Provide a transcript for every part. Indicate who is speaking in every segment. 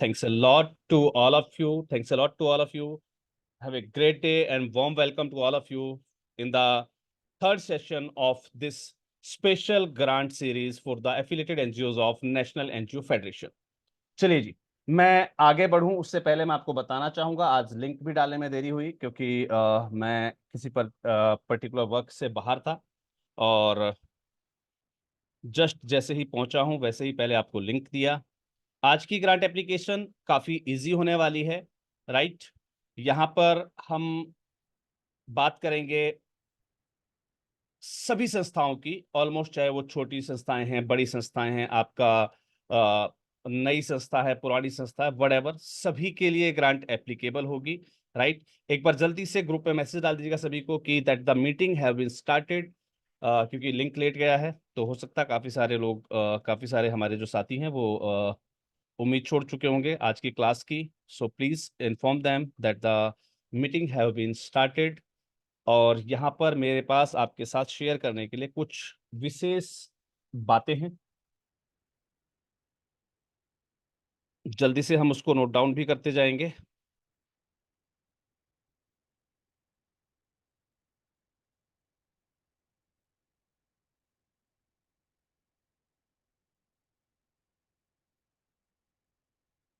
Speaker 1: Thanks a lot to all of you. Thanks a lot to all of you. Have a great day and warm welcome to all of you in the third session of this special grant series for the affiliated NGOs of National NGO Federation. चलिए जी, मैं आगे बढ़ूं उससे पहले मैं आपको बताना चाहूंगा, आज लिंक भी डालने में देरी हुई क्योंकि मैं किसी पर पर्टिकुलर वर्क से बाहर था और जस्ट जैसे ही पहुंचा हूं वैसे ही पहले आपको लिंक दिया। आज की ग्रांट एप्लीकेशन काफ़ी इजी होने वाली है, राइट। यहाँ पर हम बात करेंगे सभी संस्थाओं की, ऑलमोस्ट, चाहे वो छोटी संस्थाएं हैं, बड़ी संस्थाएं हैं, आपका नई संस्था है, पुरानी संस्था है, व्हाटएवर, सभी के लिए ग्रांट एप्लीकेबल होगी, राइट। एक बार जल्दी से ग्रुप पे मैसेज डाल दीजिएगा सभी को कि that the meeting have been started, क्योंकि लिंक लेट गया है तो हो सकता है काफ़ी सारे लोग, काफ़ी सारे हमारे जो साथी हैं वो उम्मीद छोड़ चुके होंगे आज की क्लास की। So please inform them that the meeting have been started. और यहाँ पर मेरे पास आपके साथ शेयर करने के लिए कुछ विशेष बातें हैं, जल्दी से हम उसको नोट डाउन भी करते जाएंगे।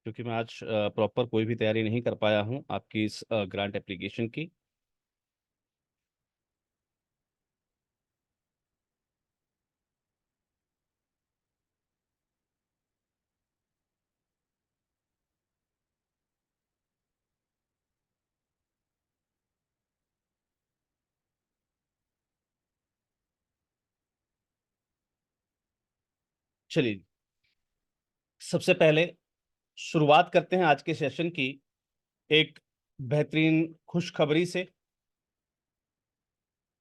Speaker 1: क्योंकि मैं आज प्रॉपर कोई भी तैयारी नहीं कर पाया हूँ आपकी इस ग्रांट एप्लीकेशन की। चलिए, सबसे पहले शुरुआत करते हैं आज के सेशन की एक बेहतरीन खुशखबरी से।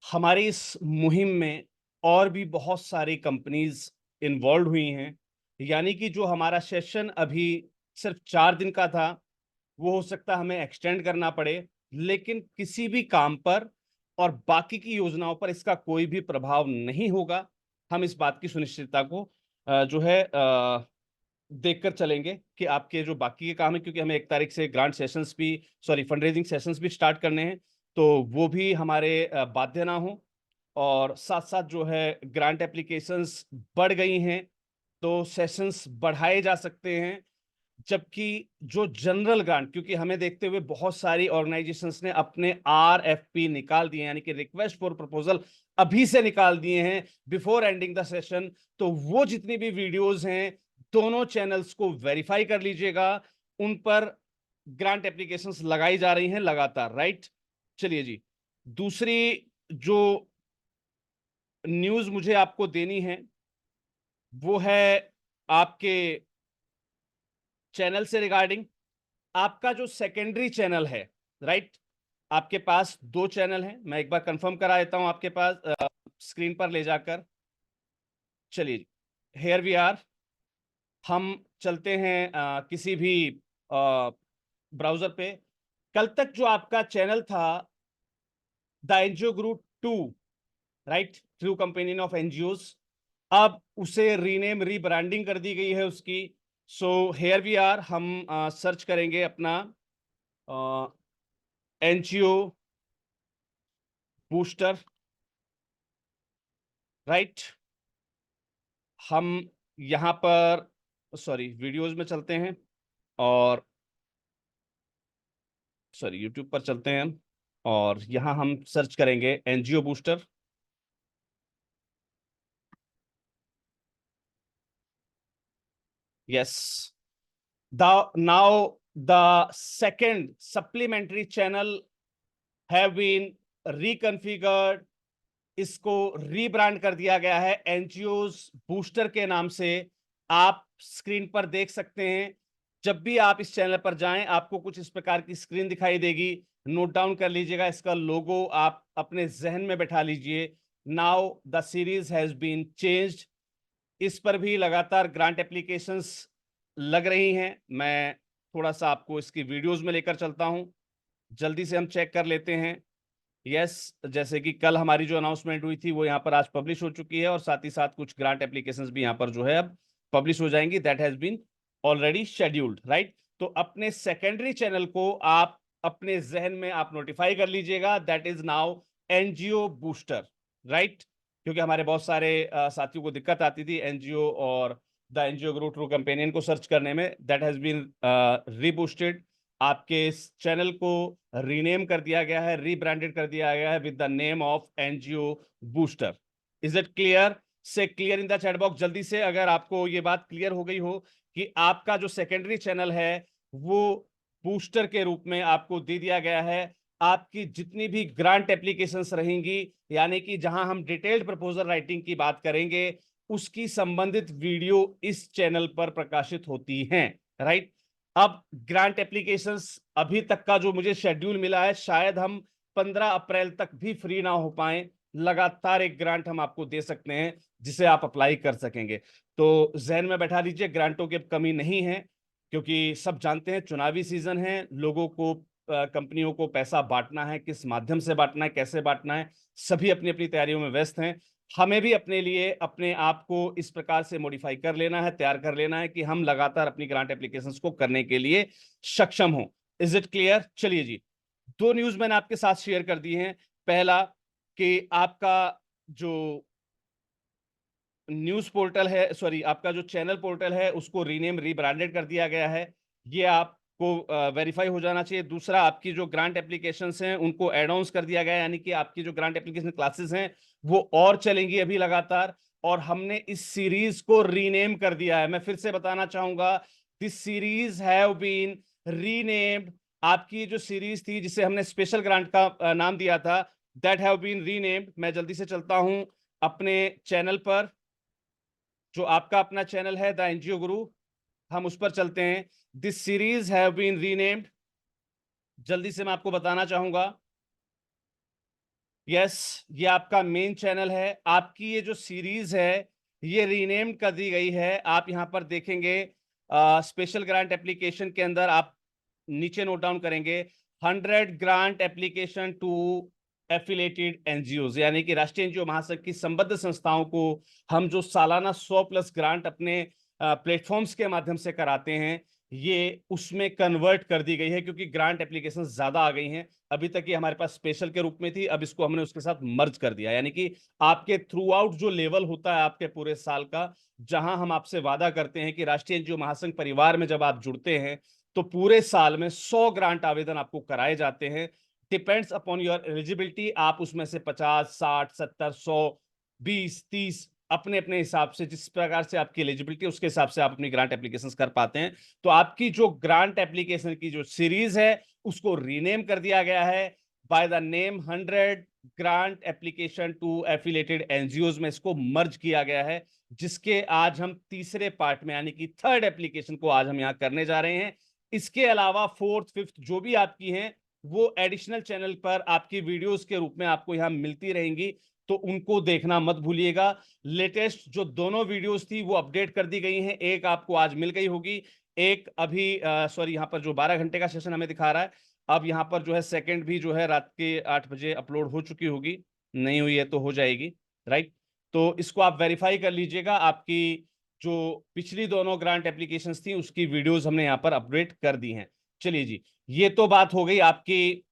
Speaker 1: हमारी इस मुहिम में और भी बहुत सारी कंपनीज इन्वॉल्व हुई हैं, यानी कि जो हमारा सेशन अभी सिर्फ 4 दिन का था वो हो सकता है हमें एक्सटेंड करना पड़े, लेकिन किसी भी काम पर और बाकी की योजनाओं पर इसका कोई भी प्रभाव नहीं होगा। हम इस बात की सुनिश्चितता को जो है देखकर चलेंगे कि आपके जो बाकी के काम है, क्योंकि हमें 1 तारीख से ग्रांट सेशंस भी, सॉरी, फंड रेजिंग सेशंस भी स्टार्ट करने हैं, तो वो भी हमारे बाध्य ना हो। और साथ साथ जो है ग्रांट एप्लीकेशंस बढ़ गई हैं तो सेशंस बढ़ाए जा सकते हैं, जबकि जो जनरल ग्रांट, क्योंकि हमें देखते हुए बहुत सारी ऑर्गेनाइजेशंस ने अपने RFP निकाल दिए, यानी कि रिक्वेस्ट फॉर प्रपोजल अभी से निकाल दिए हैं बिफोर एंडिंग द सेशन। तो वो जितनी भी वीडियोस हैं दोनों चैनल्स को वेरीफाई कर लीजिएगा, उन पर ग्रांट एप्लीकेशंस लगाई जा रही हैं लगातार, राइट। चलिए जी, दूसरी जो न्यूज मुझे आपको देनी है वो है आपके चैनल से रिगार्डिंग। आपका जो सेकेंडरी चैनल है, राइट, आपके पास 2 चैनल हैं, मैं एक बार कंफर्म करा देता हूं आपके पास स्क्रीन पर ले जाकर। चलिए, हेयर वी आर, हम चलते हैं किसी भी ब्राउजर पे। कल तक जो आपका चैनल था the NGO group 2, right, true companion of NGOs, अब उसे रीनेम, रीब्रांडिंग कर दी गई है उसकी। सो हेयर वी आर, हम सर्च करेंगे अपना एनजीओ बूस्टर, राइट। हम यहाँ पर, सॉरी, वीडियोस में चलते हैं और, सॉरी, यूट्यूब पर चलते हैं हम, और यहाँ हम सर्च करेंगे NGO booster. Yes, now the second supplementary channel have been reconfigured, इसको रीब्रांड कर दिया गया है एनजीओज बूस्टर के नाम से। आप स्क्रीन पर देख सकते हैं, जब भी आप इस चैनल पर जाएं आपको कुछ इस प्रकार की स्क्रीन दिखाई देगी, नोट डाउन कर लीजिएगा, इसका लोगो आप अपने जहन में बैठा लीजिए। Now the series has been changed. इस पर भी लगातार ग्रांट एप्लीकेशंस लग रही हैं। मैं थोड़ा सा आपको इसकी वीडियोस में लेकर चलता हूं, जल्दी से हम चेक कर लेते हैं। यस, जैसे कि कल हमारी जो अनाउंसमेंट हुई थी वो यहाँ पर आज पब्लिश हो चुकी है, और साथ ही साथ कुछ ग्रांट एप्लीकेशंस भी यहाँ पर जो है अब पब्लिश हो जाएंगी, that has been already scheduled, right. तो अपने सेकेंडरी चैनल को आप अपने जहन में आप नोटिफाई कर लीजिएगा, that is now NGO booster, right. क्योंकि हमारे बहुत सारे साथियों को दिक्कत आती थी एनजीओ और the NGO Guru true companion को सर्च करने में, दैट हैज बीन रीबूस्टेड। आपके इस चैनल को रीनेम कर दिया गया है, रीब्रांडेड कर दिया गया है with the name of NGO booster. Is it clear? Say clear in the chat box जल्दी से, अगर आपको ये बात क्लियर हो गई हो कि आपका जो सेकेंडरी चैनल है वो बूस्टर के रूप में आपको दे दिया गया है। आपकी जितनी भी ग्रांट एप्लीकेशंस रहेंगी, यानी कि जहां हम डिटेल्ड प्रपोजल राइटिंग की बात करेंगे, उसकी संबंधित वीडियो इस चैनल पर प्रकाशित होती हैं, राइट। अब ग्रांट एप्लीकेशंस अभी तक का जो मुझे शेड्यूल मिला है, शायद हम 15 अप्रैल तक भी फ्री ना हो पाए। लगातार एक ग्रांट हम आपको दे सकते हैं जिसे आप अप्लाई कर सकेंगे। तो जहन में बैठा लीजिए, ग्रांटों की कमी नहीं है, क्योंकि सब जानते हैं चुनावी सीजन है, लोगों को कंपनियों को पैसा बांटना है, किस माध्यम से बांटना है, कैसे बांटना है, सभी अपनी अपनी तैयारियों में व्यस्त हैं। हमें भी अपने लिए अपने आप को इस प्रकार से मॉडिफाई कर लेना है, तैयार कर लेना है कि हम लगातार अपनी ग्रांट एप्लीकेशंस को करने के लिए सक्षम हो। Is it clear? चलिए जी, दो न्यूज मैंने आपके साथ शेयर कर दी हैं। पहला कि आपका जो न्यूज पोर्टल है, सॉरी आपका जो चैनल पोर्टल है, उसको रीनेम रीब्रांडेड कर दिया गया है, ये आपको वेरीफाई हो जाना चाहिए। दूसरा, आपकी जो ग्रांट एप्लीकेशंस हैं उनको एड ऑन्स कर दिया गया है, यानी कि आपकी जो ग्रांट एप्लीकेशन क्लासेस हैं वो और चलेंगी अभी लगातार। और हमने इस सीरीज को रीनेम कर दिया है। मैं फिर से बताना चाहूंगा, this series have been renamed. आपकी जो सीरीज थी जिसे हमने स्पेशल ग्रांट का नाम दिया था, दैट हैव बीन रीनेम्ड। मैं जल्दी से चलता हूं अपने चैनल पर, जो आपका अपना चैनल है द एनजीओ गुरु, हम उस पर चलते हैं। This series have been renamed, जल्दी से मैं आपको बताना चाहूंगा। यस, ये आपका मेन चैनल है। आपकी ये जो सीरीज है ये रीनेम कर दी गई है। आप यहां पर देखेंगे स्पेशल ग्रांट एप्लीकेशन के अंदर आप नीचे नोट डाउन करेंगे 100 grant application to affiliated NGO, यानी कि राष्ट्रीय एनजीओ महासंघ की संबद्ध संस्थाओं को हम जो सालाना 100+ ग्रांट अपने प्लेटफॉर्म्स के माध्यम से कराते हैं, ये उसमें कन्वर्ट कर दी गई है, क्योंकि ग्रांट एप्लीकेशन ज्यादा आ गई हैं। अभी तक ये हमारे पास स्पेशल के रूप में थी, अब इसको हमने उसके साथ मर्ज कर दिया, यानी कि आपके थ्रू आउट जो लेवल होता है आपके पूरे साल का, जहां हम आपसे वादा करते हैं कि राष्ट्रीय एनजीओ महासंघ परिवार में जब आप जुड़ते हैं तो पूरे साल में 100 ग्रांट आवेदन आपको कराए जाते हैं। डिपेंड्स अपॉन योर एलिजिबिलिटी, आप उसमें से 50, 60, 70, 100, 20, 30 अपने अपने हिसाब से, जिस प्रकार से आपकी एलिजिबिलिटी उसके हिसाब से आप अपनी ग्रांट एप्लीकेशन कर पाते हैं। तो आपकी जो ग्रांट एप्लीकेशन की जो सीरीज है उसको रीनेम कर दिया गया है by the name 100 grant application to affiliated NGOs में इसको मर्ज किया गया है, जिसके आज हम तीसरे पार्ट में, यानी कि थर्ड एप्लीकेशन को आज हम यहां करने जा रहे हैं। इसके अलावा फोर्थ, फिफ्थ जो भी आपकी हैं वो एडिशनल चैनल पर आपकी वीडियोस के रूप में आपको यहां मिलती रहेंगी, तो उनको देखना मत भूलिएगा। लेटेस्ट जो दोनों वीडियोस थी वो अपडेट कर दी गई हैं, एक आपको आज मिल गई होगी, एक अभी सॉरी यहाँ पर जो 12 घंटे का सेशन हमें दिखा रहा है, अब यहाँ पर जो है सेकंड भी जो है रात के 8 बजे अपलोड हो चुकी होगी, नहीं हुई है तो हो जाएगी, राइट। तो इसको आप वेरीफाई कर लीजिएगा। आपकी जो पिछली दोनों ग्रांट एप्लीकेशंस थी उसकी वीडियोस हमने यहाँ पर अपडेट कर दी हैं। चलिए जी, ये तो बात हो गई आपकी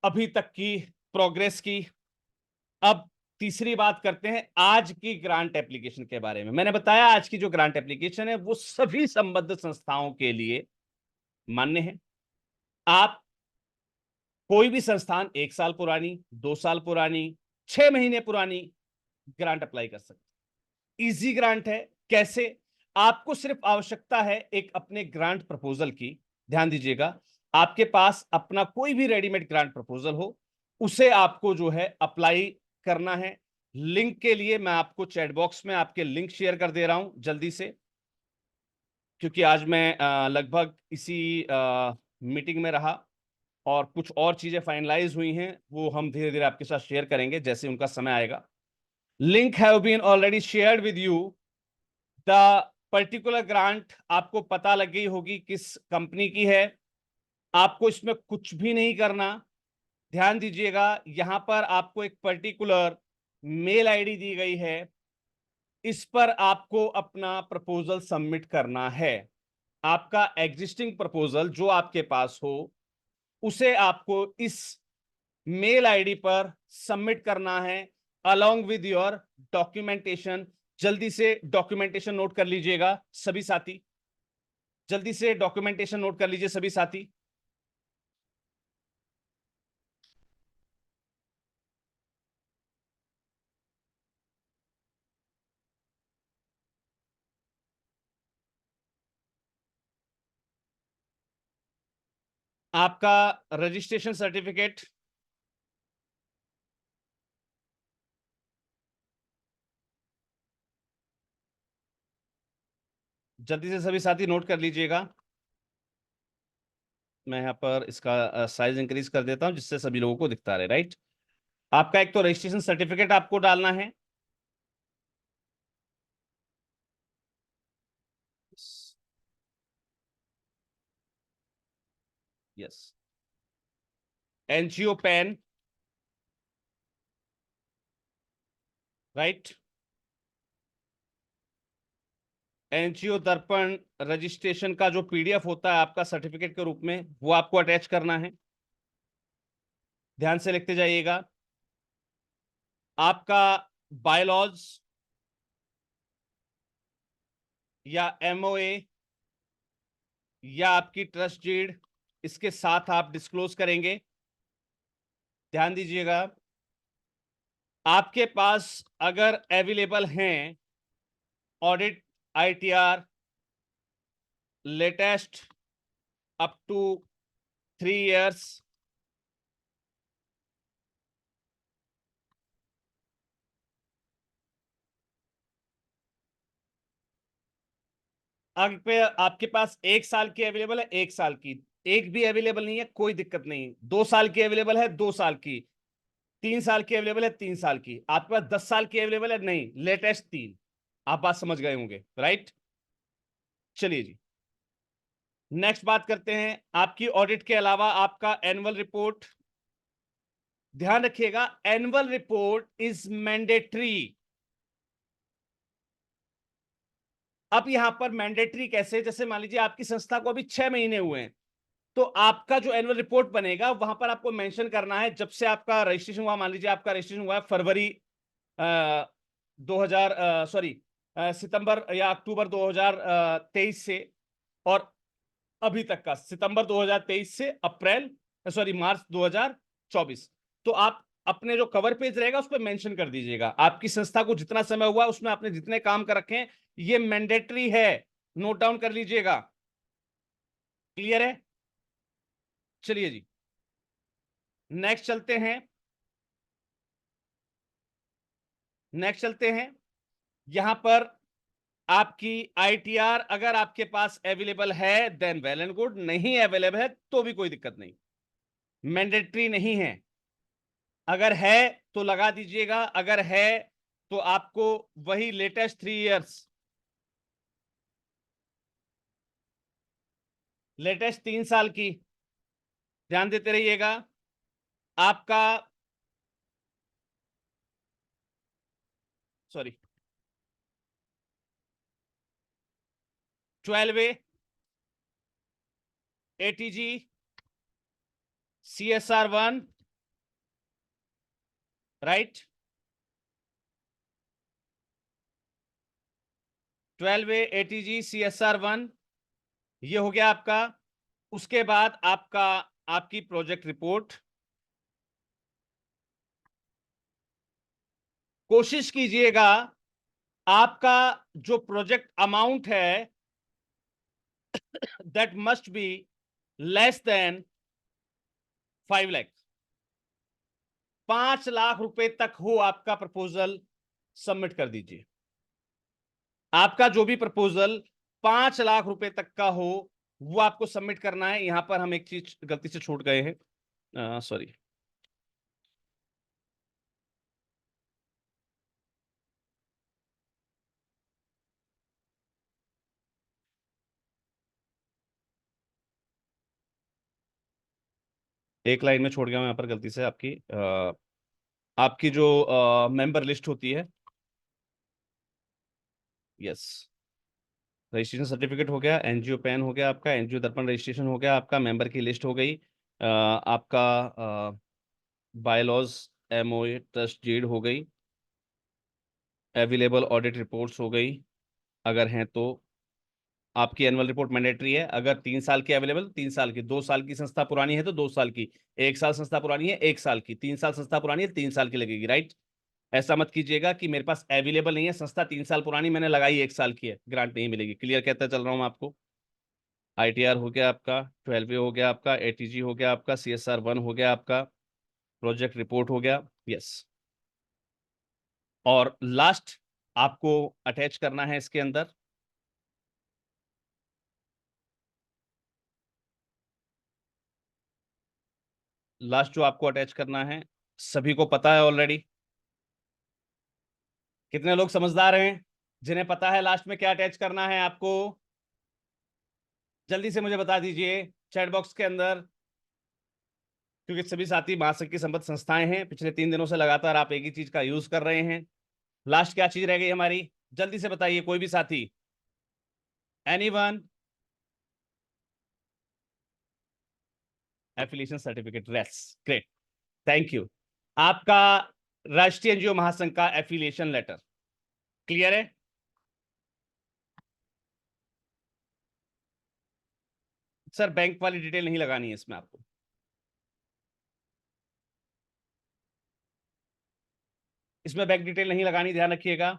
Speaker 1: अभी तक की प्रोग्रेस की। अब तीसरी बात करते हैं आज की ग्रांट एप्लीकेशन के बारे में। मैंने बताया आज की जो ग्रांट एप्लीकेशन है वो सभी संबद्ध संस्थाओं के लिए मान्य है। आप कोई भी संस्थान 1 साल पुरानी, 2 साल पुरानी, 6 महीने पुरानी ग्रांट अप्लाई कर सकते। इजी ग्रांट है। कैसे? आपको सिर्फ आवश्यकता है एक अपने ग्रांट प्रपोजल की। ध्यान दीजिएगा, आपके पास अपना कोई भी रेडीमेड ग्रांट प्रपोजल हो, उसे आपको जो है अप्लाई करना है। लिंक के लिए मैं आपको चैट बॉक्स में आपके लिंक शेयर कर दे रहा हूं जल्दी से, क्योंकि आज मैं लगभग इसी मीटिंग में रहा और कुछ और चीजें फाइनलाइज हुई हैं, वो हम धीरे धीरे आपके साथ शेयर करेंगे जैसे उनका समय आएगा। Link have been already shared with you. The particular grant आपको पता लग गई होगी किस कंपनी की है। आपको इसमें कुछ भी नहीं करना। ध्यान दीजिएगा, यहां पर आपको एक पर्टिकुलर मेल आईडी दी गई है, इस पर आपको अपना प्रपोजल सबमिट करना है। आपका एग्जिस्टिंग प्रपोजल जो आपके पास हो उसे आपको इस मेल आईडी पर सबमिट करना है अलोंग विद योर डॉक्यूमेंटेशन। जल्दी से डॉक्यूमेंटेशन नोट कर लीजिएगा सभी साथी, जल्दी से डॉक्यूमेंटेशन नोट कर लीजिए सभी साथी। आपका रजिस्ट्रेशन सर्टिफिकेट, जल्दी से सभी साथी नोट कर लीजिएगा। मैं यहाँ पर इसका साइज इंक्रीज कर देता हूं जिससे सभी लोगों को दिखता रहे। राइट, आपका एक तो रजिस्ट्रेशन सर्टिफिकेट आपको डालना है, yes, NGO pan, right, NGO दर्पण रजिस्ट्रेशन का जो पीडीएफ होता है आपका सर्टिफिकेट के रूप में वो आपको अटैच करना है, ध्यान से लिखते जाइएगा। आपका बायलॉज या एमओए या आपकी ट्रस्ट डीड इसके साथ आप डिस्क्लोज करेंगे, ध्यान दीजिएगा। आपके पास अगर अवेलेबल हैं audit ITR latest up to 3 years, पे आपके पास 1 साल की अवेलेबल है, 1 साल की, एक भी अवेलेबल नहीं है कोई दिक्कत नहीं, 2 साल की अवेलेबल है 2 साल की, 3 साल की अवेलेबल है 3 साल की, आपके पास 10 साल की अवेलेबल है नहीं, लेटेस्ट 3। आप बात समझ गए होंगे, राइट। चलिए जी, नेक्स्ट बात करते हैं आपकी ऑडिट के अलावा आपका एनुअल रिपोर्ट। ध्यान रखिएगा, एनुअल रिपोर्ट इज मैंडेटरी। अब यहां पर मैंडेटरी कैसे, जैसे मान लीजिए आपकी संस्था को अभी 6 महीने हुए हैं, तो आपका जो एनुअल रिपोर्ट बनेगा वहां पर आपको मेंशन करना है जब से आपका रजिस्ट्रेशन हुआ। मान लीजिए आपका रजिस्ट्रेशन हुआ है फरवरी 2000 सॉरी सितंबर या अक्टूबर 2023 से, और अभी तक का सितंबर 2023 से अप्रैल सॉरी मार्च 2024, तो आप अपने जो कवर पेज रहेगा उस पर मेंशन कर दीजिएगा आपकी संस्था को जितना समय हुआ उसमें आपने जितने काम कर रखे हैं, ये मैंडेटरी है, नोट डाउन कर लीजिएगा। क्लियर है? चलिए जी, नेक्स्ट चलते हैं, नेक्स्ट चलते हैं। यहां पर आपकी आईटीआर अगर आपके पास अवेलेबल है देन वेल एंड गुड, नहीं अवेलेबल है तो भी कोई दिक्कत नहीं, मैंडेटरी नहीं है। अगर है तो लगा दीजिएगा, अगर है तो आपको वही लेटेस्ट 3 years, लेटेस्ट 3 साल की, ध्यान देते रहिएगा। आपका sorry 12A ATG CSR 1, right, 12A ATG CSR 1, ये हो गया आपका। उसके बाद आपका आपकी प्रोजेक्ट रिपोर्ट, कोशिश कीजिएगा आपका जो प्रोजेक्ट अमाउंट है that must be less than 5 lakh, 5 lakh रुपए तक हो आपका प्रपोजल, सबमिट कर दीजिए। आपका जो भी प्रपोजल 5 लाख रुपए तक का हो वो आपको सबमिट करना है। यहां पर हम एक चीज गलती से छूट गए हैं, सॉरी, एक लाइन में छोड़ गया हूं यहां पर गलती से। आपकी जो मेंबर लिस्ट होती है, यस, रजिस्ट्रेशन सर्टिफिकेट हो गया, एनजीओ पैन हो गया आपका, एनजीओ दर्पण रजिस्ट्रेशन हो गया आपका, मेंबर की लिस्ट हो गई, आपका बायलॉज एमओए ट्रस्ट डीड हो गई, अवेलेबल ऑडिट रिपोर्ट्स हो गई, अगर हैं तो आपकी एनुअल रिपोर्ट मैंडेटरी है, अगर 3 साल की अवेलेबल 3 साल की, 2 साल की संस्था पुरानी है तो 2 साल की, 1 साल संस्था पुरानी है 1 साल की, 3 साल संस्था पुरानी है 3 साल की लगेगी, राइट। ऐसा मत कीजिएगा कि मेरे पास अवेलेबल नहीं है संस्था 3 साल पुरानी, मैंने लगाई 1 साल की है, ग्रांट नहीं मिलेगी। क्लियर कहता चल रहा हूँ आपको। आईटीआर हो गया आपका, 12 हो गया आपका, एटीजी हो गया आपका, CSR 1 हो गया आपका, प्रोजेक्ट रिपोर्ट हो गया, यस। और लास्ट आपको अटैच करना है इसके अंदर लास्ट जो आपको अटैच करना है, सभी को पता है ऑलरेडी। कितने लोग समझदार हैं जिन्हें पता है लास्ट में क्या अटैच करना है आपको? जल्दी से मुझे बता दीजिए चैट बॉक्स के अंदर, क्योंकि सभी साथी महासंघ की संबद्ध संस्थाएं हैं, पिछले 3 दिनों से लगातार आप एक ही चीज का यूज कर रहे हैं। लास्ट क्या चीज रह गई हमारी? जल्दी से बताइए कोई भी साथी। एनीवन? एफिलिएशन सर्टिफिकेट, रेस, ग्रेट, थैंक यू। आपका राष्ट्रीय एनजीओ महासंघ का एफिलिएशन लेटर क्लियर है? सर बैंक वाली डिटेल नहीं लगानी है इसमें आपको। इसमें बैंक डिटेल नहीं लगानी, ध्यान रखिएगा।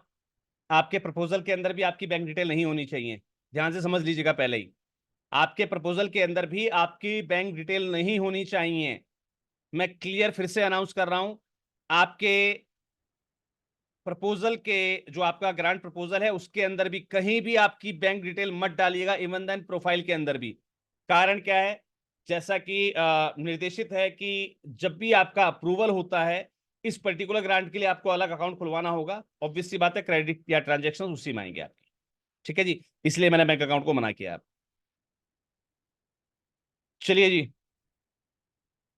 Speaker 1: आपके प्रपोजल के अंदर भी आपकी बैंक डिटेल नहीं होनी चाहिए, ध्यान से समझ लीजिएगा पहले ही। आपके प्रपोजल के अंदर भी आपकी बैंक डिटेल नहीं होनी चाहिए। मैं क्लियर फिर से अनाउंस कर रहा हूं, आपके प्रपोजल के जो आपका ग्रांट प्रपोजल है उसके अंदर भी कहीं भी आपकी बैंक डिटेल मत डालिएगा, इवन देन प्रोफाइल के अंदर भी। कारण क्या है? जैसा कि निर्देशित है कि जब भी आपका अप्रूवल होता है इस पर्टिकुलर ग्रांट के लिए आपको अलग अकाउंट खुलवाना होगा। ऑब्वियस सी बात है, क्रेडिट या ट्रांजेक्शन उसी में आएंगे आपके। ठीक है जी, इसलिए मैंने बैंक अकाउंट को मना किया आप। चलिए जी,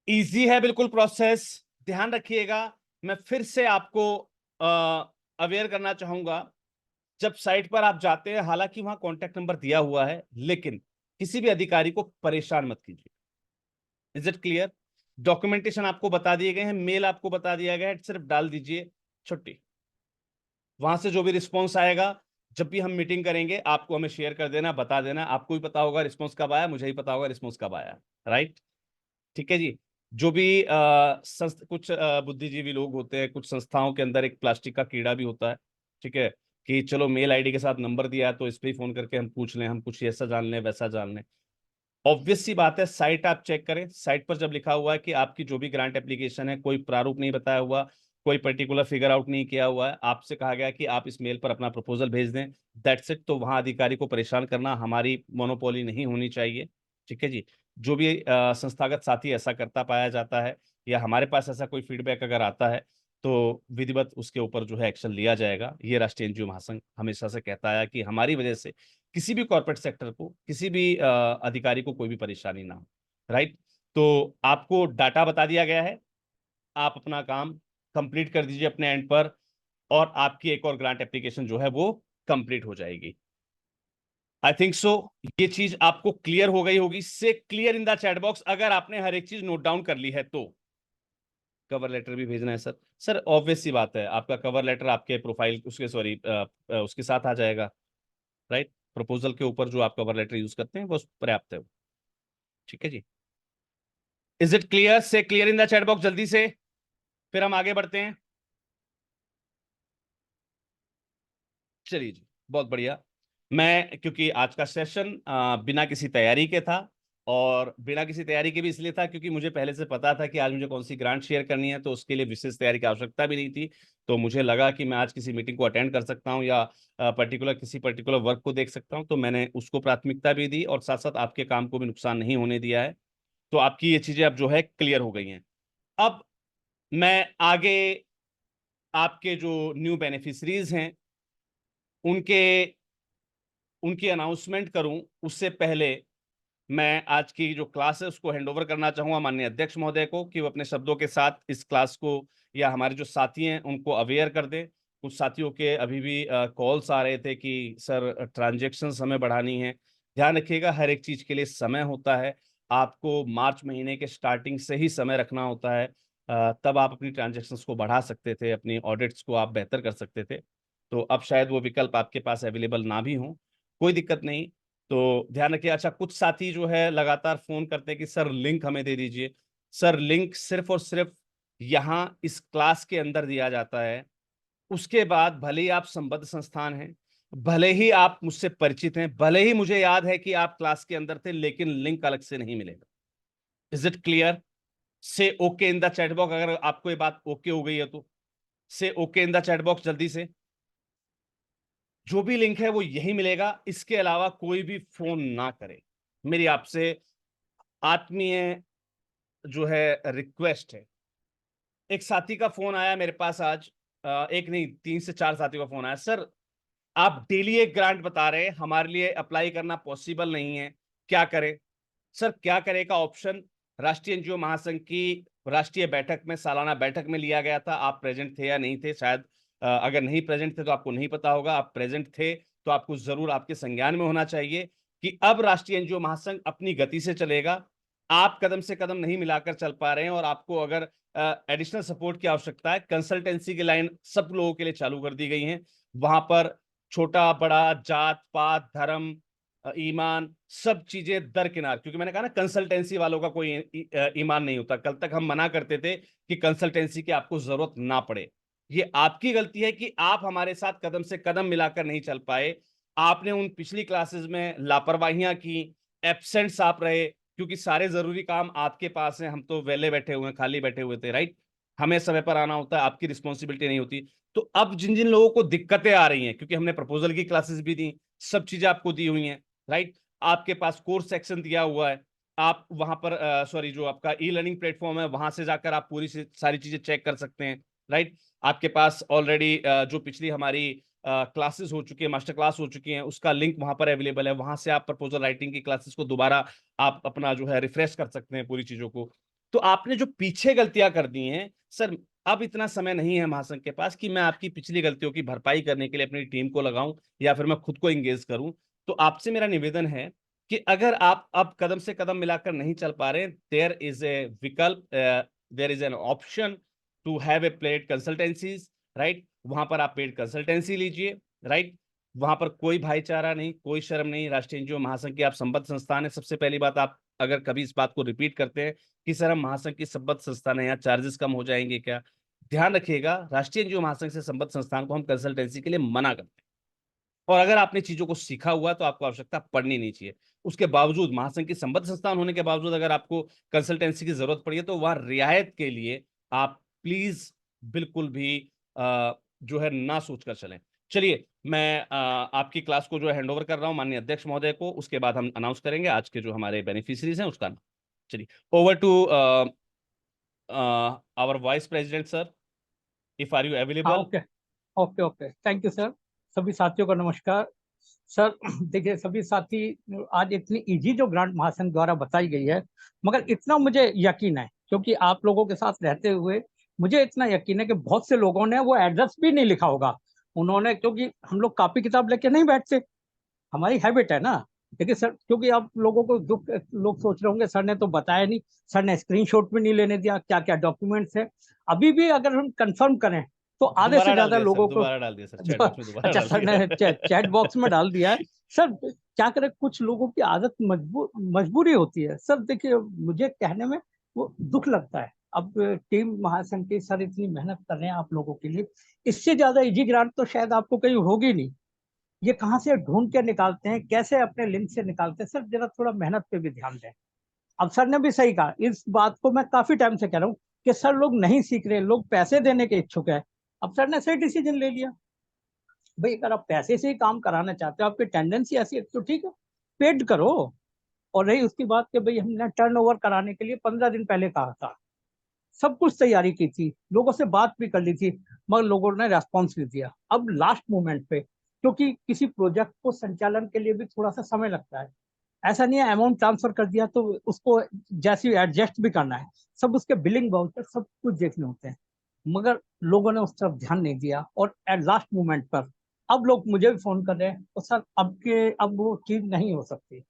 Speaker 1: इजी है बिल्कुल प्रोसेस, ध्यान रखिएगा। मैं फिर से आपको अवेयर करना चाहूंगा, जब साइट पर आप जाते हैं, हालांकि वहां कॉन्टैक्ट नंबर दिया हुआ है, लेकिन किसी भी अधिकारी को परेशान मत कीजिए। Is it clear? डॉक्यूमेंटेशन आपको बता दिए गए हैं, मेल आपको बता दिया गया है, सिर्फ डाल दीजिए छुट्टी। वहां से जो भी रिस्पॉन्स आएगा, जब भी हम मीटिंग करेंगे आपको हमें शेयर कर देना, बता देना। आपको भी पता होगा रिस्पॉन्स कब आया, मुझे ही पता होगा रिस्पॉन्स कब आया, राइट। ठीक है जी। जो भी कुछ बुद्धिजीवी लोग होते हैं, कुछ संस्थाओं के अंदर एक प्लास्टिक का कीड़ा भी होता है, ठीक है, कि चलो मेल आईडी के साथ नंबर दिया है तो इस पे ही फोन करके हम पूछ लें, हम कुछ ऐसा जान लें वैसा जान लें। ऑब्वियस सी बात है, साइट आप चेक करें, साइट पर जब लिखा हुआ है कि आपकी जो भी ग्रांट एप्लीकेशन है, कोई प्रारूप नहीं बताया हुआ, कोई पर्टिकुलर फिगर आउट नहीं किया हुआ है, आपसे कहा गया कि आप इस मेल पर अपना प्रपोजल भेज दें, दैट्स इट। तो वहां अधिकारी को परेशान करना हमारी मोनोपोली नहीं होनी चाहिए। ठीक है जी। जो भी संस्थागत साथी ऐसा करता पाया जाता है या हमारे पास ऐसा कोई फीडबैक अगर आता है तो विधिवत उसके ऊपर जो है एक्शन लिया जाएगा। ये राष्ट्रीय एनजीओ महासंघ हमेशा से कहता है कि हमारी वजह से किसी भी कॉर्पोरेट सेक्टर को, किसी भी अधिकारी को कोई भी परेशानी ना हो, राइट। तो आपको डाटा बता दिया गया है, आप अपना काम कंप्लीट कर दीजिए अपने एंड पर, और आपकी एक और ग्रांट एप्लीकेशन जो है वो कंप्लीट हो जाएगी। आई थिंक सो ये चीज आपको क्लियर हो गई होगी। से clear in the chat box अगर आपने हर एक चीज नोट डाउन कर ली है तो। कवर लेटर भी भेजना है सर? सर ऑब्वियस सी बात है, आपका कवर लेटर आपके प्रोफाइल उसके सॉरी उसके साथ आ जाएगा, राइट। प्रपोजल के ऊपर जो आप कवर लेटर यूज करते हैं वो पर्याप्त है। ठीक है जी। Is it clear? Say clear in the chat box जल्दी से, फिर हम आगे बढ़ते हैं। चलिए जी, बहुत बढ़िया। मैं क्योंकि आज का सेशन बिना किसी तैयारी के था, और बिना किसी तैयारी के भी इसलिए था क्योंकि मुझे पहले से पता था कि आज मुझे कौन सी ग्रांट शेयर करनी है, तो उसके लिए विशेष तैयारी की आवश्यकता भी नहीं थी। तो मुझे लगा कि मैं आज किसी मीटिंग को अटेंड कर सकता हूं या किसी पर्टिकुलर वर्क को देख सकता हूं, तो मैंने उसको प्राथमिकता भी दी और साथ साथ आपके काम को भी नुकसान नहीं होने दिया है। तो आपकी ये चीजें अब जो है क्लियर हो गई हैं। अब मैं आगे आपके जो न्यू बेनिफिशरीज हैं उनके उनकी अनाउंसमेंट करूं उससे पहले मैं आज की जो क्लास है उसको हैंड ओवर करना चाहूंगा माननीय अध्यक्ष महोदय को, कि वो अपने शब्दों के साथ इस क्लास को या हमारे जो साथी हैं उनको अवेयर कर दें कुछ साथियों के अभी भी कॉल्स आ रहे थे कि सर ट्रांजैक्शंस हमें बढ़ानी है। ध्यान रखिएगा, हर एक चीज के लिए समय होता है। आपको मार्च महीने के स्टार्टिंग से ही समय रखना होता है, तब आप अपनी ट्रांजैक्शंस को बढ़ा सकते थे, अपनी ऑडिट्स को आप बेहतर कर सकते थे। तो अब शायद वो विकल्प आपके पास अवेलेबल ना भी हो, कोई दिक्कत नहीं। तो ध्यान रखिए। अच्छा, कुछ साथी जो है लगातार फोन करते हैं कि सर लिंक हमें दे दीजिए। सर लिंक सिर्फ और सिर्फ यहाँ इस क्लास के अंदर दिया जाता है। उसके बाद भले ही आप संबद्ध संस्थान हैं, भले ही आप मुझसे परिचित हैं, भले ही मुझे याद है कि आप क्लास के अंदर थे, लेकिन लिंक अलग से नहीं मिलेगा। Is it clear? Say okay in the chat box, अगर आपको ये बात ओके हो गई है तो से okay in the chat box जल्दी से। जो भी लिंक है वो यही मिलेगा, इसके अलावा कोई भी फोन ना करे। मेरी आपसे आत्मीय जो है रिक्वेस्ट है। एक साथी का फोन आया मेरे पास आज, एक नहीं 3 से 4 साथियों का फोन आया। सर आप डेली एक ग्रांट बता रहे हैं, हमारे लिए अप्लाई करना पॉसिबल नहीं है, क्या करें? सर क्या करे का ऑप्शन राष्ट्रीय एनजीओ महासंघ की राष्ट्रीय बैठक में, सालाना बैठक में लिया गया था। आप प्रेजेंट थे या नहीं थे? शायद अगर नहीं प्रेजेंट थे तो आपको नहीं पता होगा, आप प्रेजेंट थे तो आपको जरूर आपके संज्ञान में होना चाहिए कि अब राष्ट्रीय एनजीओ महासंघ अपनी गति से चलेगा। आप कदम से कदम नहीं मिलाकर चल पा रहे हैं, और आपको अगर एडिशनल सपोर्ट की आवश्यकता है, कंसल्टेंसी की लाइन सब लोगों के लिए चालू कर दी गई है। वहां पर छोटा बड़ा, जात पात, धर्म, ईमान, सब चीजें दरकिनार। क्योंकि मैंने कहा ना, कंसल्टेंसी वालों का कोई ईमान नहीं होता। कल तक हम मना करते थे कि कंसल्टेंसी की आपको जरूरत ना पड़े। ये आपकी गलती है कि आप हमारे साथ कदम से कदम मिलाकर नहीं चल पाए। आपने उन पिछली क्लासेस में लापरवाहियां की, एब्सेंट्स आप रहे, क्योंकि सारे जरूरी काम आपके पास हैं, हम तो वेले बैठे हुए हैं, खाली बैठे हुए थे, राइट? हमें समय पर आना होता है, आपकी रिस्पॉन्सिबिलिटी नहीं होती। तो अब जिन जिन लोगों को दिक्कतें आ रही हैं, क्योंकि हमने प्रपोजल की क्लासेस भी दी, सब चीजें आपको दी हुई हैं, राइट? आपके पास कोर्स सेक्शन दिया हुआ है, आप वहां पर सॉरी, जो आपका ई लर्निंग प्लेटफॉर्म है वहां से जाकर आप पूरी सारी चीजें चेक कर सकते हैं, राइट? आपके पास ऑलरेडी जो पिछली हमारी क्लासेस हो चुकी है, मास्टर क्लास हो चुकी हैं, उसका लिंक वहां पर अवेलेबल है। वहां से आप प्रपोजल राइटिंग की क्लासेस को दोबारा आप अपना जो है रिफ्रेश कर सकते हैं पूरी चीजों को। तो आपने जो पीछे गलतियां कर दी हैं सर, अब इतना समय नहीं है महासंघ के पास कि मैं आपकी पिछली गलतियों की भरपाई करने के लिए अपनी टीम को लगाऊं या फिर मैं खुद को इंगेज करूं। तो आपसे मेरा निवेदन है कि अगर आप अब कदम से कदम मिलाकर नहीं चल पा रहे, देयर इज ए विकल्प, there is an option to have a paid consultancies, right? वहां पर आप पेड कंसल्टेंसी लीजिए, राइट? वहां पर कोई भाईचारा नहीं, कोई शर्म नहीं। राष्ट्रीय एनजीओ महासंघ की आप संबद्ध संस्थान है। सबसे पहली बात, आप अगर कभी इस बात को रिपीट करते हैं कि सर हम महासंघ की संबद्ध संस्थान है, यहाँ चार्जेस कम हो जाएंगे क्या, ध्यान रखिएगा, राष्ट्रीय एनजीओ महासंघ से संबद्ध संस्थान को हम कंसल्टेंसी के लिए मना करते हैं। और अगर आपने चीजों को सीखा हुआ तो आपको आवश्यकता पड़नी नहीं चाहिए। उसके बावजूद, महासंघ की संबद्ध संस्थान होने के बावजूद अगर आपको कंसल्टेंसी की जरूरत पड़ी है तो वह रियायत के लिए आप प्लीज बिल्कुल भी जो है ना सोचकर चलें। चलिए, मैं आपकी क्लास को जो है हैंड ओवर कर रहा हूं माननीय अध्यक्ष महोदय को। उसके बाद हम अनाउंस करेंगे आज के जो हमारे बेनिफिशियरीज हैं उसका नाम। चलिए, over to our vice president sir, if are you
Speaker 2: हाँ,
Speaker 1: available.
Speaker 2: Okay. Okay okay, thank you sir. सभी साथियों को नमस्कार। सर देखिए सभी साथी, आज इतनी इजी जो ग्रांट महासंघ द्वारा बताई गई है, मगर इतना मुझे यकीन है क्योंकि आप लोगों के साथ रहते हुए मुझे इतना यकीन है कि बहुत से लोगों ने वो एड्रेस भी नहीं लिखा होगा उन्होंने, क्योंकि हम लोग कॉपी किताब लेके नहीं बैठते, हमारी हैबिट है ना। देखिए सर, क्योंकि आप लोगों को दुख, लोग सोच रहे होंगे सर ने तो बताया नहीं, सर ने स्क्रीनशॉट भी नहीं लेने दिया क्या क्या डॉक्यूमेंट्स है। अभी भी अगर हम कंफर्म करें तो आधे से
Speaker 1: दोबारा डाल
Speaker 2: ज्यादा
Speaker 1: दिया सर,
Speaker 2: लोगों को
Speaker 1: दोबारा डाल दिया सर, चैट बॉक्स में दोबारा
Speaker 2: अच्छा
Speaker 1: डाल
Speaker 2: सर ने चैट
Speaker 1: दिया।
Speaker 2: बॉक्स में डाल दिया है। सर क्या करें, कुछ लोगों की आदत मजबूरी होती है। सर देखिए मुझे कहने में वो दुख लगता है। अब टीम महासंघ की सर इतनी मेहनत कर रहे हैं आप लोगों के लिए, इससे ज्यादा इजी ग्रांट तो शायद आपको कहीं होगी नहीं। ये कहाँ से ढूंढ के निकालते हैं, कैसे अपने लिंक से निकालते हैं, सर जरा थोड़ा मेहनत पे भी ध्यान दें। अब सर ने भी सही कहा, इस बात को मैं काफी टाइम से कह रहा हूँ कि सर लोग नहीं सीख रहे, लोग पैसे देने के इच्छुक है। अब सर ने सही डिसीजन ले लिया, भाई अगर आप पैसे से ही काम कराना चाहते हो, आपकी टेंडेंसी ऐसी है तो ठीक है, पेड करो। और रही उसकी बात कि भाई हमने टर्नओवर कराने के लिए 15 दिन पहले कहा था, सब कुछ तैयारी की थी, लोगों से बात भी कर ली थी, मगर लोगों ने रेस्पॉन्स नहीं दिया। अब लास्ट मोमेंट पे, क्योंकि किसी प्रोजेक्ट को संचालन के लिए भी थोड़ा सा समय लगता है, ऐसा नहीं है अमाउंट ट्रांसफर कर दिया तो उसको जैसे एडजस्ट भी करना है, सब उसके बिलिंग वाउचर सब कुछ देखने होते हैं। मगर लोगों ने उस तरफ ध्यान नहीं दिया, और एट लास्ट मोमेंट पर अब लोग मुझे भी फोन कर रहे हैं, तो सर अब वो चीज नहीं हो सकती।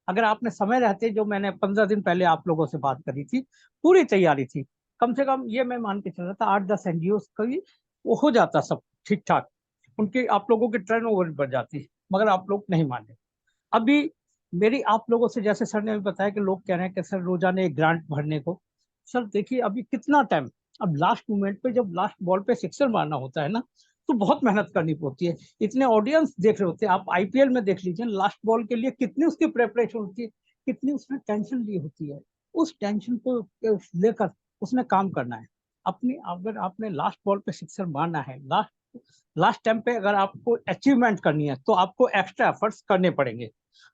Speaker 2: अगर आपने समय रहते, जो मैंने 15 दिन पहले आप लोगों से बात करी थी, पूरी तैयारी थी, कम से कम ये मैं मान के चल रहा था 8-10 एनजीओ का भी वो हो जाता सब ठीक ठाक, उनकी आप लोगों की टर्न ओवर बढ़ जाती, मगर आप लोग नहीं माने। अभी मेरी आप लोगों से, जैसे सर ने अभी बताया कि लोग कह रहे हैं कि सर रोजाना एक ग्रांट भरने को, सर देखिए अभी कितना टाइम, अब लास्ट मोमेंट पे जब लास्ट बॉल पे सिक्सर मारना होता है ना, तो बहुत मेहनत करनी पड़ती है, इतने ऑडियंस देख रहे होते हैं। आप आईपीएल में देख लीजिए, लास्ट बॉल के लिए कितनी उसकी प्रेपरेशन होती है, कितनी उसने टेंशन ली होती है, उस टेंशन को लेकर उसने काम करना है अपनी। अगर आपने लास्ट बॉल पे सिक्सर मारना है, लास्ट लास्ट टाइम पे अगर आपको अचीवमेंट करनी है, तो आपको एक्स्ट्रा एफर्ट्स करने पड़ेंगे।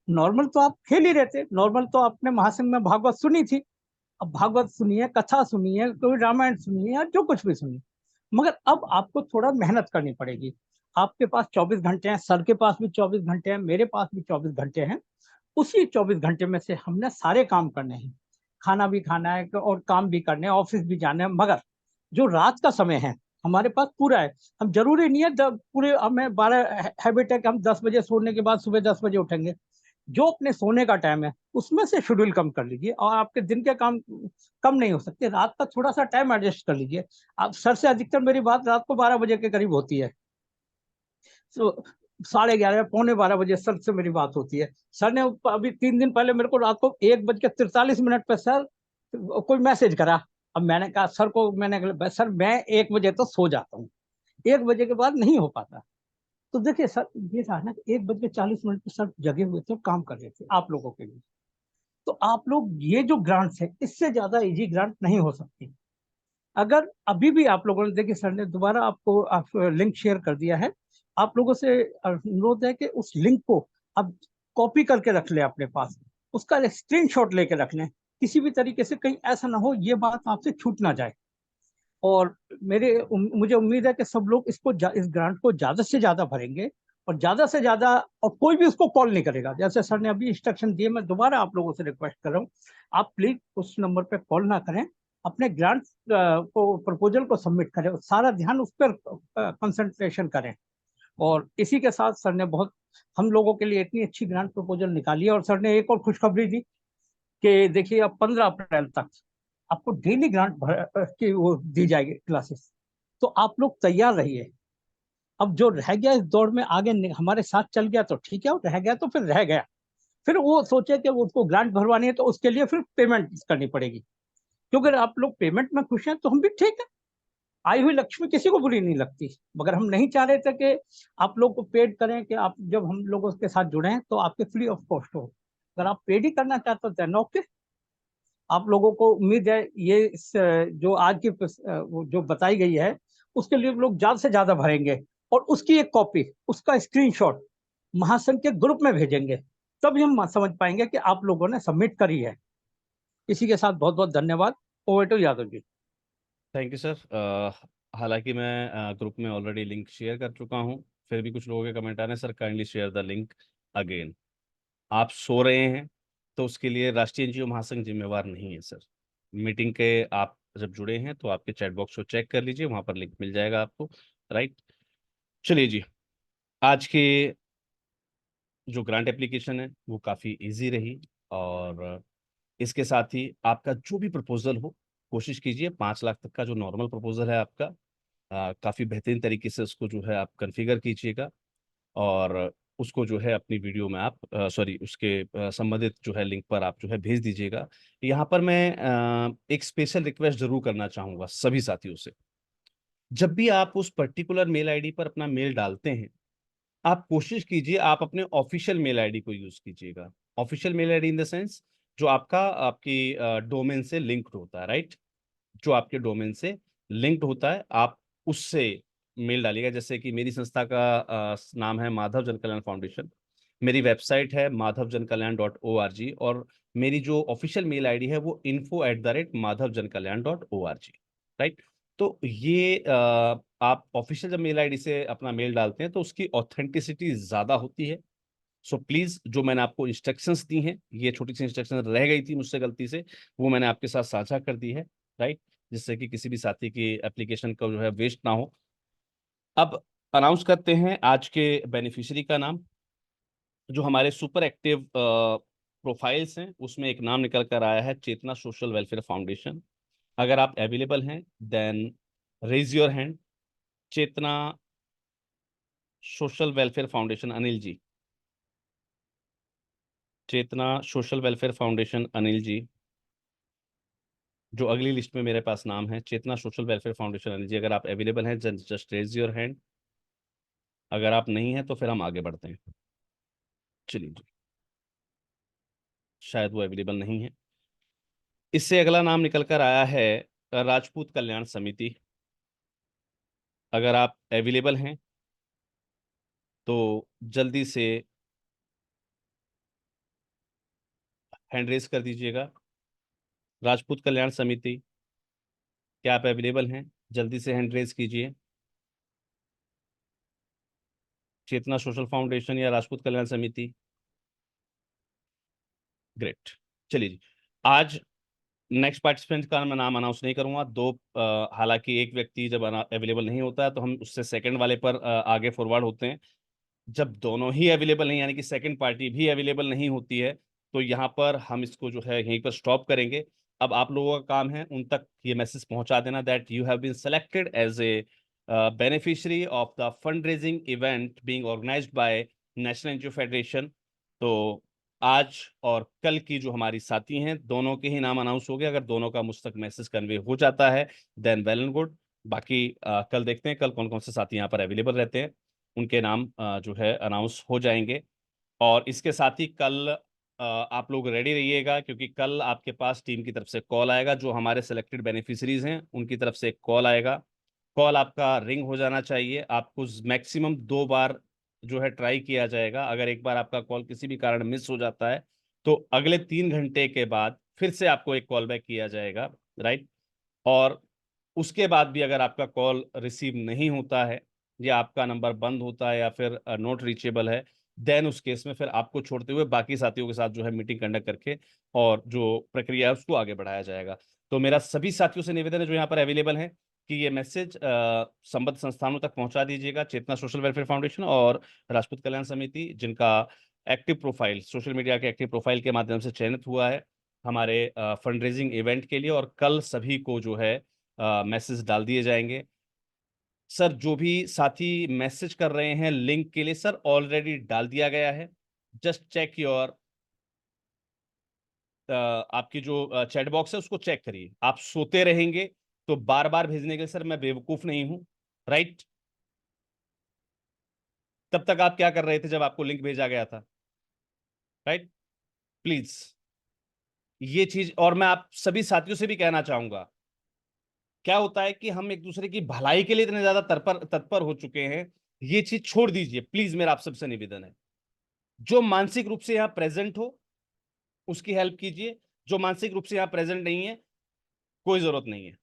Speaker 2: नॉर्मल तो आप खेल ही रहे थे, नॉर्मल तो आपने महासंघ में भागवत सुनी थी, अब भागवत सुनिए, कथा सुनिए, कोई रामायण सुनिए या जो कुछ भी सुनिए, मगर अब आपको थोड़ा मेहनत करनी पड़ेगी। आपके पास 24 घंटे हैं, सर के पास भी 24 घंटे हैं, मेरे पास भी 24 घंटे हैं। उसी 24 घंटे में से हमने सारे काम करने हैं, खाना भी खाना है और काम भी करने हैं, ऑफिस भी जाना है, मगर जो रात का समय है हमारे पास पूरा है। हम जरूरी नहीं है पूरे हमें 12 हैबिट है कि हम 10 बजे सोने के बाद सुबह 10 बजे उठेंगे। जो अपने सोने का टाइम है उसमें से शेड्यूल कम कर लीजिए, और आपके दिन के काम कम नहीं हो सकते, रात का थोड़ा सा टाइम एडजस्ट कर लीजिए। आप सर से अधिकतर मेरी बात रात को 12 बजे के करीब होती है, तो 11:30 11:45 सर से मेरी बात होती है। सर ने अभी 3 दिन पहले मेरे को रात को 1:43 पे सर कोई मैसेज करा। अब मैंने कहा सर को, मैंने कहा सर मैं 1 बजे तो सो जाता हूँ, 1 बजे के बाद नहीं हो पाता। तो देखिए सर, ये था ना कि 1:40 पे सर जगे हुए थे, काम कर रहे थे आप लोगों के लिए। तो आप लोग ये जो ग्रांट्स है, इससे ज्यादा इजी ग्रांट नहीं हो सकती। अगर अभी भी आप लोगों ने, देखिए सर ने दोबारा आपको लिंक शेयर कर दिया है, आप लोगों से अनुरोध है कि उस लिंक को आप कॉपी करके रख लें अपने पास, उसका स्क्रीनशॉट लेके रख लें, किसी भी तरीके से कहीं ऐसा ना हो ये बात आपसे छूट ना जाए। और मुझे उम्मीद है कि सब लोग इस ग्रांट को ज्यादा से ज्यादा भरेंगे, और ज्यादा से ज्यादा, और कोई भी उसको कॉल नहीं करेगा। जैसे सर ने अभी इंस्ट्रक्शन दिए, मैं दोबारा आप लोगों से रिक्वेस्ट कर रहा हूँ, आप प्लीज उस नंबर पे कॉल ना करें, अपने ग्रांट को प्रपोजल को सबमिट करें, और सारा ध्यान उस पर कंसंट्रेशन करें। और इसी के साथ सर ने बहुत हम लोगों के लिए इतनी अच्छी ग्रांट प्रपोजल निकाली है, और सर ने एक और खुशखबरी दी कि देखिए अब 15 अप्रैल तक आपको डेली ग्रांट की वो दी जाएगी क्लासेस। तो आप लोग तैयार रहिए। अब जो रह गया इस दौड़ में आगे हमारे साथ चल गया तो ठीक है, और रह गया तो फिर रह गया, फिर वो सोचे कि उसको ग्रांट भरवानी है तो उसके लिए फिर पेमेंट करनी पड़ेगी। क्योंकि अगर आप लोग पेमेंट में खुश हैं तो हम भी ठीक है, आई हुई लक्ष्मी किसी को बुरी नहीं लगती। मगर हम नहीं चाह रहे थे कि आप लोग को पेड करें, कि आप जब हम लोगों के साथ जुड़े हैं तो आपके फ्री ऑफ कॉस्ट हो। अगर आप पेड ही करना चाहते हो तो ओके, आप लोगों को उम्मीद है ये जो आज की जो बताई गई है उसके लिए लोग ज्यादा से ज्यादा भरेंगे, और उसकी एक कॉपी, उसका स्क्रीनशॉट महासंघ के ग्रुप में भेजेंगे, तभी हम समझ पाएंगे कि आप लोगों ने सबमिट करी है। इसी के साथ बहुत बहुत धन्यवाद। Over to Yadav ji.
Speaker 1: Thank you sir. हालांकि मैं ग्रुप में ऑलरेडी लिंक शेयर कर चुका हूं, फिर भी कुछ लोगों के कमेंट आ रहे हैं, sir kindly share the link again. आप सो रहे हैं तो उसके लिए राष्ट्रीय एनजीओ महासंघ जिम्मेवार नहीं है सर। मीटिंग के आप जब जुड़े हैं तो आपके चैट बॉक्स को चेक कर लीजिए, वहां पर लिंक मिल जाएगा आपको। राइट, चलिए जी। आज के जो ग्रांट एप्लीकेशन है वो काफ़ी इजी रही, और इसके साथ ही आपका जो भी प्रपोजल हो, कोशिश कीजिए 5 लाख तक का जो नॉर्मल प्रपोजल है आपका, काफ़ी बेहतरीन तरीके से उसको जो है आप कॉन्फ़िगर कीजिएगा, और उसको जो है अपनी वीडियो में आप सॉरी उसके संबंधित जो है लिंक पर आप जो है भेज दीजिएगा। यहाँ पर मैं एक स्पेशल रिक्वेस्ट जरूर करना चाहूँगा सभी साथियों से। जब भी आप उस पर्टिकुलर मेल आईडी पर अपना मेल डालते हैं, आप कोशिश कीजिए आप अपने ऑफिशियल मेल आईडी को यूज कीजिएगा। Official mail ID in the sense जो आपकी डोमेन से लिंक्ड होता है, राइट। जो आपके डोमेन से लिंक्ड होता है, आप उससे मेल डालिएगा। जैसे कि मेरी संस्था का नाम है माधव जन कल्याण फाउंडेशन, मेरी वेबसाइट है madhavjankalyan.org, और मेरी जो ऑफिशियल मेल आईडी है वो info@madhavjankalyan.org, राइट। तो ये आप ऑफिशियल जब मेल आईडी से अपना मेल डालते हैं तो उसकी ऑथेंटिसिटी ज्यादा होती है। सो प्लीज, जो मैंने आपको इंस्ट्रक्शंस दी हैं, ये छोटी सी इंस्ट्रक्शन रह गई थी मुझसे गलती से, वो मैंने आपके साथ साझा कर दी है, राइट। जिससे कि किसी भी साथी की एप्लीकेशन का जो है वेस्ट ना हो। अब अनाउंस करते हैं आज के बेनिफिशियरी का नाम। जो हमारे सुपर एक्टिव प्रोफाइल्स हैं उसमें एक नाम निकल कर आया है, चेतना सोशल वेलफेयर फाउंडेशन। अगर आप अवेलेबल हैं then raise your hand. Chetna Social Welfare Foundation, Anil ji. Chetna Social Welfare Foundation, Anil ji. जो अगली लिस्ट में मेरे पास नाम है, Chetna Social Welfare Foundation, Anil ji. अगर आप अवेलेबल हैं जस्ट रेज योर हैंड। अगर आप नहीं हैं तो फिर हम आगे बढ़ते हैं। चलिए जी, शायद वो अवेलेबल नहीं है। इससे अगला नाम निकल कर आया है राजपूत कल्याण समिति। अगर आप अवेलेबल हैं तो जल्दी से हैंड रेज कर दीजिएगा। राजपूत कल्याण समिति, क्या आप अवेलेबल हैं? जल्दी से हैंड रेज कीजिए। चेतना सोशल फाउंडेशन या राजपूत कल्याण समिति? ग्रेट। चलिए जी, आज नेक्स्ट पार्टिसिपेंट का मैं नाम अनाउंस नहीं करूंगा। दो हालांकि एक व्यक्ति जब अवेलेबल नहीं होता है तो हम उससे सेकंड वाले पर आगे फॉरवर्ड होते हैं। जब दोनों ही अवेलेबल नहीं, यानी कि सेकंड पार्टी भी अवेलेबल नहीं होती है, तो यहाँ पर हम इसको जो है यहीं पर स्टॉप करेंगे। अब आप लोगों का काम है उन तक ये मैसेज पहुंचा देना that you have been selected as a beneficiary of the fund raising event being organised by national NGO federation. तो आज और कल की जो हमारी साथी हैं दोनों के ही नाम अनाउंस हो गए। अगर दोनों का मुझ तक मैसेज कन्वे हो जाता है देन वेल एंड गुड। बाकी कल देखते हैं कल कौन कौन से साथी यहाँ पर अवेलेबल रहते हैं, उनके नाम जो है अनाउंस हो जाएंगे। और इसके साथ ही कल आप लोग रेडी रहिएगा, क्योंकि कल आपके पास टीम की तरफ से कॉल आएगा। जो हमारे सेलेक्टेड बेनिफिशरीज हैं उनकी तरफ से एक कॉल आएगा। कॉल आपका रिंग हो जाना चाहिए। आपको मैक्सिमम 2 बार जो है ट्राई किया जाएगा। अगर एक बार आपका कॉल किसी भी कारण मिस हो जाता है तो अगले 3 घंटे के बाद फिर से आपको एक कॉल बैक किया जाएगा, राइट। और उसके बाद भी अगर आपका कॉल रिसीव नहीं होता है या आपका नंबर बंद होता है या फिर नॉट रीचेबल है, देन उस केस में फिर आपको छोड़ते हुए बाकी साथियों के साथ जो है मीटिंग कंडक्ट करके और जो प्रक्रिया है उसको आगे बढ़ाया जाएगा। तो मेरा सभी साथियों से निवेदन है जो यहाँ पर अवेलेबल है कि ये मैसेज संबद्ध संस्थानों तक पहुंचा दीजिएगा। चेतना सोशल वेलफेयर फाउंडेशन और राजपूत कल्याण समिति, जिनका एक्टिव प्रोफाइल सोशल मीडिया के एक्टिव प्रोफाइल के माध्यम से चयनित हुआ है हमारे फंड रेजिंग इवेंट के लिए, और कल सभी को जो है मैसेज डाल दिए जाएंगे। सर जो भी साथी मैसेज कर रहे हैं लिंक के लिए, सर ऑलरेडी डाल दिया गया है। जस्ट चेक योर आपकी जो चैट बॉक्स है उसको चेक करिए। आप सोते रहेंगे तो बार बार भेजने के लिए सर मैं बेवकूफ नहीं हूं, राइट। तब तक आप क्या कर रहे थे जब आपको लिंक भेजा गया था, राइट। प्लीज ये चीज, और मैं आप सभी साथियों से भी कहना चाहूंगा, क्या होता है कि हम एक दूसरे की भलाई के लिए इतने ज्यादा तत्पर तत्पर हो चुके हैं, ये चीज छोड़ दीजिए प्लीज। मेरा आप सबसे निवेदन है, जो मानसिक रूप से यहां प्रेजेंट हो उसकी हेल्प कीजिए। जो मानसिक रूप से यहां प्रेजेंट नहीं है कोई जरूरत नहीं है,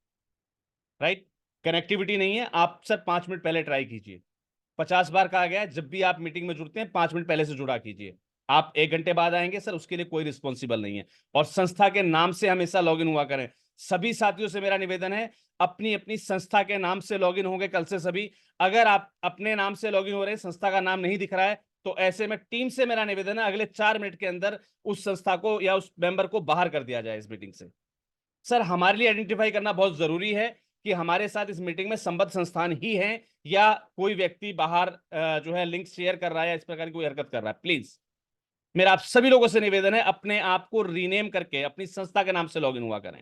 Speaker 1: राइट। कनेक्टिविटी नहीं है, आप सर 5 मिनट पहले ट्राई कीजिए। 50 बार कहा गया है जब भी आप मीटिंग में जुड़ते हैं 5 मिनट पहले से जुड़ा कीजिए। आप 1 घंटे बाद आएंगे सर उसके लिए कोई रिस्पॉन्सिबल नहीं है। और संस्था के नाम से हमेशा लॉगिन हुआ करें। सभी साथियों से मेरा निवेदन है, अपनी अपनी संस्था के नाम से लॉगिन होंगे कल से सभी। अगर आप अपने नाम से लॉगिन हो रहे हैं, संस्था का नाम नहीं दिख रहा है, तो ऐसे में टीम से मेरा निवेदन है अगले 4 मिनट के अंदर उस संस्था को या उस मेंबर को बाहर कर दिया जाए इस मीटिंग से। सर हमारे लिए आइडेंटिफाई करना बहुत जरूरी है कि हमारे साथ इस मीटिंग में संबद्ध संस्थान ही हैं या कोई व्यक्ति बाहर जो है लिंक शेयर कर रहा है, इस प्रकार की कोई हरकत कर रहा है। प्लीज मेरा आप सभी लोगों से निवेदन है, अपने आप को रीनेम करके अपनी संस्था के नाम से लॉगिन हुआ करें।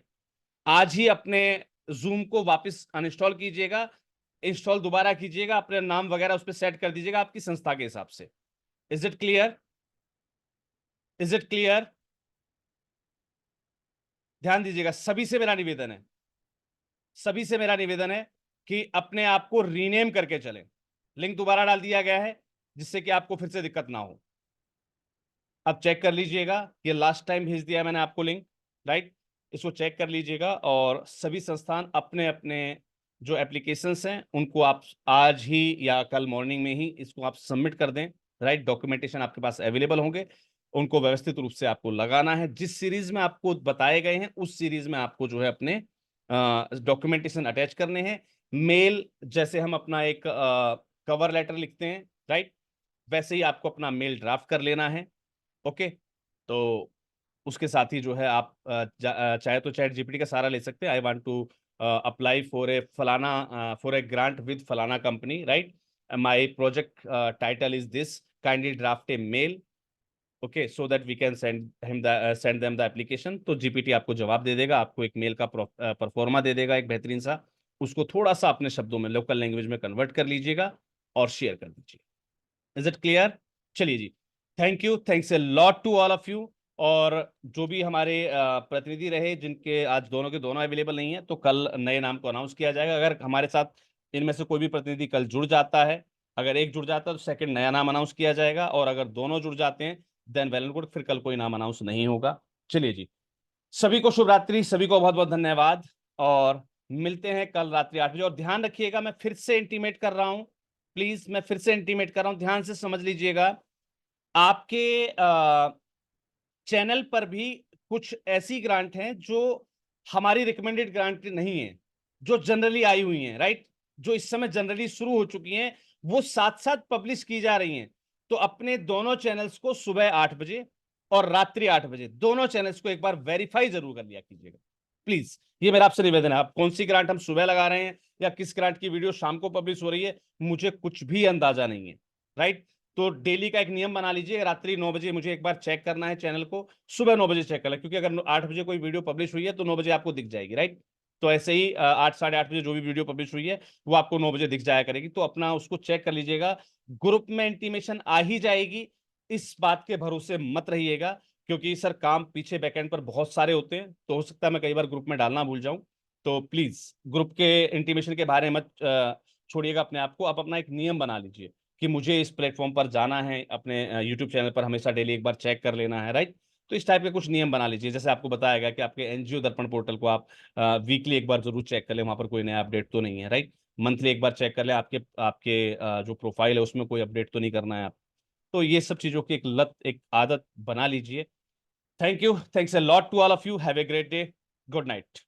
Speaker 1: आज ही अपने जूम को वापस अनइंस्टॉल कीजिएगा, इंस्टॉल दोबारा कीजिएगा, अपने नाम वगैरह उस पर सेट कर दीजिएगा आपकी संस्था के हिसाब से। Is it clear? Is it clear? ध्यान दीजिएगा, सभी से मेरा निवेदन है, सभी से मेरा निवेदन है कि अपने आप को रीनेम करके चलें। लिंक दोबारा डाल दिया गया है जिससे कि आपको फिर से दिक्कत ना हो। अब चेक कर लीजिएगा, ये लास्ट टाइम भेज दिया मैंने आपको लिंक, राइट। इसको चेक कर लीजिएगा और सभी संस्थान अपने अपने जो एप्लीकेशंस हैं उनको आप आज ही या कल मॉर्निंग में ही इसको आप सबमिट कर दें, राइट। डॉक्यूमेंटेशन आपके पास अवेलेबल होंगे, उनको व्यवस्थित रूप से आपको लगाना है। जिस सीरीज में आपको बताए गए हैं उस सीरीज में आपको जो है अपने डॉक्यूमेंटेशन अटैच करने हैं। मेल जैसे हम अपना एक कवर लेटर लिखते हैं, राइट, वैसे ही आपको अपना मेल ड्राफ्ट कर लेना है। ओके, तो उसके साथ ही जो है आप चाहे तो चैट जीपीटी का सहारा ले सकते हैं। I want to apply for a फलाना, फॉर ए ग्रांट विद फलाना company, right, my project title is this, kindly draft a mail, okay, so that we can send them the application. तो GPT आपको जवाब दे देगा, आपको एक mail का pro forma दे देगा एक बेहतरीन सा, उसको थोड़ा सा अपने शब्दों में, लोकल लैंग्वेज में कन्वर्ट कर लीजिएगा और शेयर कर दीजिए। Is it clear? चलिए जी, thank you, thanks a lot to all of you. और जो भी हमारे प्रतिनिधि रहे, जिनके आज दोनों के दोनों अवेलेबल नहीं है, तो कल नए नाम को अनाउंस किया जाएगा। अगर हमारे साथ इनमें से कोई भी प्रतिनिधि कल जुड़ जाता है, अगर एक जुड़ जाता है तो सेकंड नया नाम अनाउंस किया जाएगा, और अगर दोनों जुड़ जाते हैं देन वेल एंड गुड, फिर कल कोई नाम अनाउंस नहीं होगा। चलिए जी, सभी को शुभ रात्रि, सभी को बहुत बहुत धन्यवाद, और मिलते हैं कल रात्रि 8 बजे। और ध्यान रखिएगा, मैं फिर से इंटीमेट कर रहा हूं, प्लीज, मैं फिर से इंटीमेट कर रहा हूं, ध्यान से समझ लीजिएगा। आपके चैनल पर भी कुछ ऐसी ग्रांट हैं जो हमारी रिकमेंडेड ग्रांट नहीं है, जो जनरली आई हुई हैं, राइट, जो इस समय जनरली शुरू हो चुकी हैं, वो साथ साथ पब्लिश की जा रही हैं। तो अपने दोनों चैनल्स को सुबह 8 बजे और रात्रि 8 बजे, दोनों चैनल्स को एक बार वेरीफाई जरूर कर लिया कीजिएगा प्लीज। ये मेरा आपसे निवेदन है। आप कौन सी ग्रांट हम सुबह लगा रहे हैं या किस ग्रांट की वीडियो शाम को पब्लिश हो रही है, मुझे कुछ भी अंदाजा नहीं है, राइट। तो डेली का एक नियम बना लीजिए, रात्रि 9 बजे मुझे एक बार चेक करना है चैनल को, सुबह 9 बजे चेक करना, क्योंकि अगर 8 बजे कोई वीडियो पब्लिश हुई है तो 9 बजे आपको दिख जाएगी, राइट। तो ऐसे ही 8 साढ़े 8 बजे जो भी वीडियो पब्लिश हुई है वो आपको 9 बजे दिख जाया करेगी, तो अपना उसको चेक कर लीजिएगा। ग्रुप में इंटीमेशन आ ही जाएगी, इस बात के भरोसे मत रहिएगा, क्योंकि सर काम पीछे बैकएंड पर बहुत सारे होते हैं, तो हो सकता है मैं कई बार ग्रुप में डालना भूल जाऊं। तो प्लीज ग्रुप के इंटीमेशन के बारे में मत छोड़िएगा अपने आप को। आप अपना एक नियम बना लीजिए कि मुझे इस प्लेटफॉर्म पर जाना है, अपने यूट्यूब चैनल पर हमेशा डेली एक बार चेक कर लेना है, राइट। तो इस टाइप के कुछ नियम बना लीजिए। जैसे आपको बताया गया कि आपके एनजीओ दर्पण पोर्टल को आप वीकली एक बार जरूर चेक कर लें, वहां पर कोई नया अपडेट तो नहीं है, राइट। मंथली एक बार चेक कर लें, आपके आपके जो प्रोफाइल है उसमें कोई अपडेट तो नहीं करना है आप। तो ये सब चीजों की एक लत, एक आदत बना लीजिए। Thank you, thanks a lot to all of you, have a great day, good night.